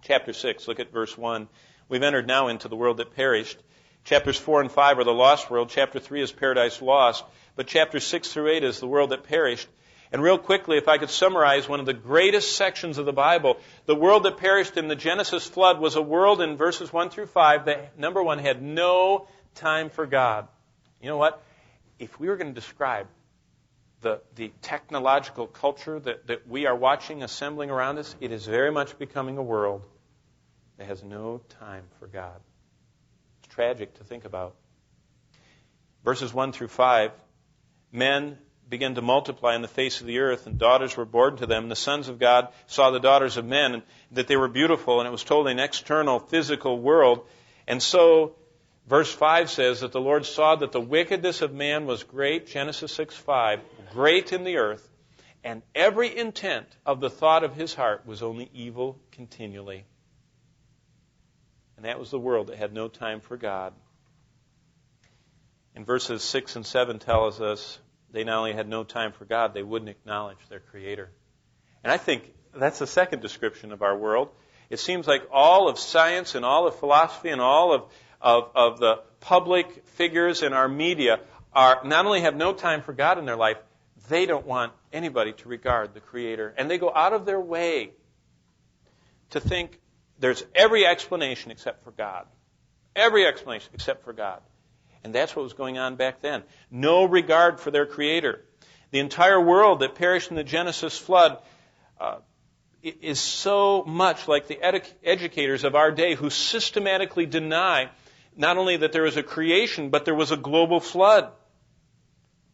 Chapter 6, look at verse 1. We've entered now into the world that perished. Chapters 4 and 5 are the lost world. Chapter 3 is paradise lost. But chapters 6 through 8 is the world that perished. And real quickly, if I could summarize one of the greatest sections of the Bible, the world that perished in the Genesis flood was a world in verses 1 through 5 that, number one, had no time for God. You know what? If we were going to describe the technological culture that we are watching assembling around us, it is very much becoming a world that has no time for God. It's tragic to think about. Verses 1 through 5, men began to multiply on the face of the earth, and daughters were born to them. And the sons of God saw the daughters of men, and that they were beautiful, and it was totally an external, physical world. And so, verse 5 says that the Lord saw that the wickedness of man was great, Genesis 6:5, great in the earth, and every intent of the thought of his heart was only evil continually. And that was the world that had no time for God. And verses 6 and 7 tells us they not only had no time for God, they wouldn't acknowledge their Creator. And I think that's the second description of our world. It seems like all of science and all of philosophy and all of the public figures in our media are not only have no time for God in their life, they don't want anybody to regard the Creator. And they go out of their way to think there's every explanation except for God. Every explanation except for God. And that's what was going on back then. No regard for their Creator. The entire world that perished in the Genesis flood is so much like the educators of our day who systematically deny not only that there was a creation, but there was a global flood.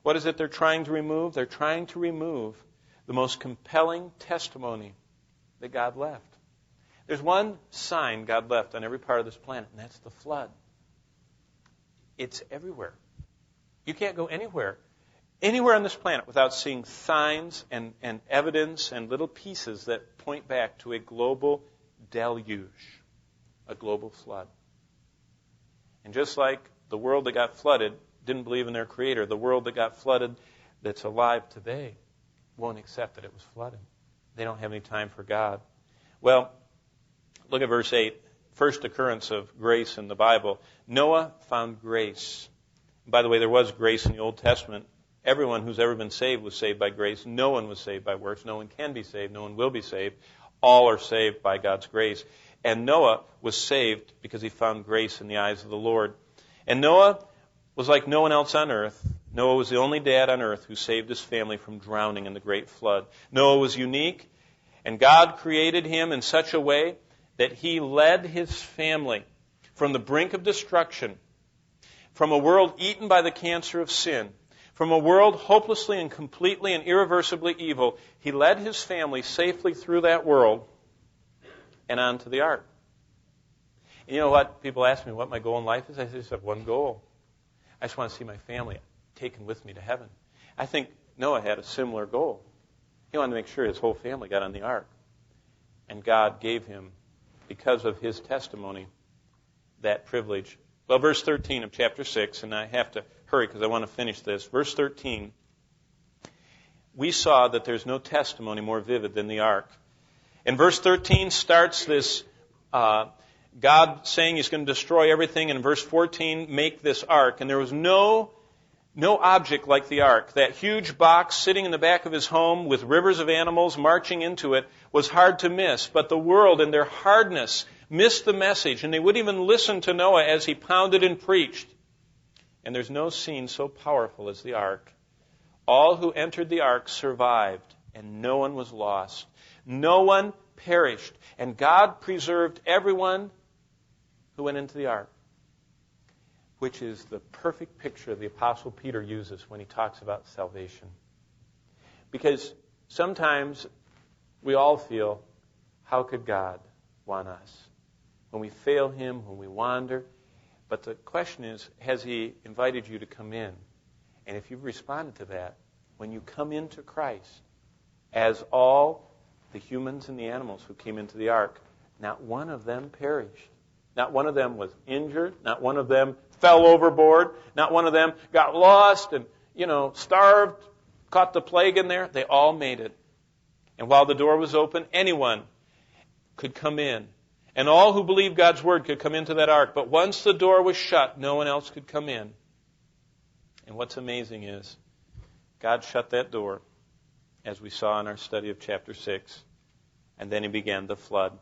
What is it they're trying to remove? They're trying to remove the most compelling testimony that God left. There's one sign God left on every part of this planet, and that's the flood. It's everywhere. You can't go anywhere on this planet without seeing signs and evidence and little pieces that point back to a global deluge, a global flood. And just like the world that got flooded didn't believe in their Creator, the world that got flooded that's alive today won't accept that it was flooded. They don't have any time for God. Well, look at verse 8. First occurrence of grace in the Bible. Noah found grace. By the way, there was grace in the Old Testament. Everyone who's ever been saved was saved by grace. No one was saved by works. No one can be saved. No one will be saved. All are saved by God's grace. And Noah was saved because he found grace in the eyes of the Lord. And Noah was like no one else on earth. Noah was the only dad on earth who saved his family from drowning in the great flood. Noah was unique, and God created him in such a way that he led his family from the brink of destruction, from a world eaten by the cancer of sin, from a world hopelessly and completely and irreversibly evil. He led his family safely through that world and onto the ark. And you know what? People ask me what my goal in life is. I just have one goal. I just want to see my family taken with me to heaven. I think Noah had a similar goal. He wanted to make sure his whole family got on the ark. And God gave him, because of his testimony, that privilege. Well, verse 13 of chapter 6, and I have to hurry because I want to finish this. Verse 13, we saw that there's no testimony more vivid than the ark. And verse 13 starts this God saying he's going to destroy everything. And in verse 14, make this ark. And there was no object like the ark. That huge box sitting in the back of his home with rivers of animals marching into it was hard to miss. But the world in their hardness missed the message, and they wouldn't even listen to Noah as he pounded and preached. And there's no scene so powerful as the ark. All who entered the ark survived, and no one was lost. No one perished. And God preserved everyone who went into the ark, which is the perfect picture the Apostle Peter uses when he talks about salvation. Because sometimes we all feel, how could God want us? When we fail Him, when we wander. But the question is, has He invited you to come in? And if you've responded to that, when you come into Christ, as all the humans and the animals who came into the ark, not one of them perished. Not one of them was injured. Not one of them fell overboard. Not one of them got lost and, starved, caught the plague in there. They all made it. And while the door was open, anyone could come in. And all who believed God's word could come into that ark. But once the door was shut, no one else could come in. And what's amazing is, God shut that door, as we saw in our study of chapter 6, and then He began the flood.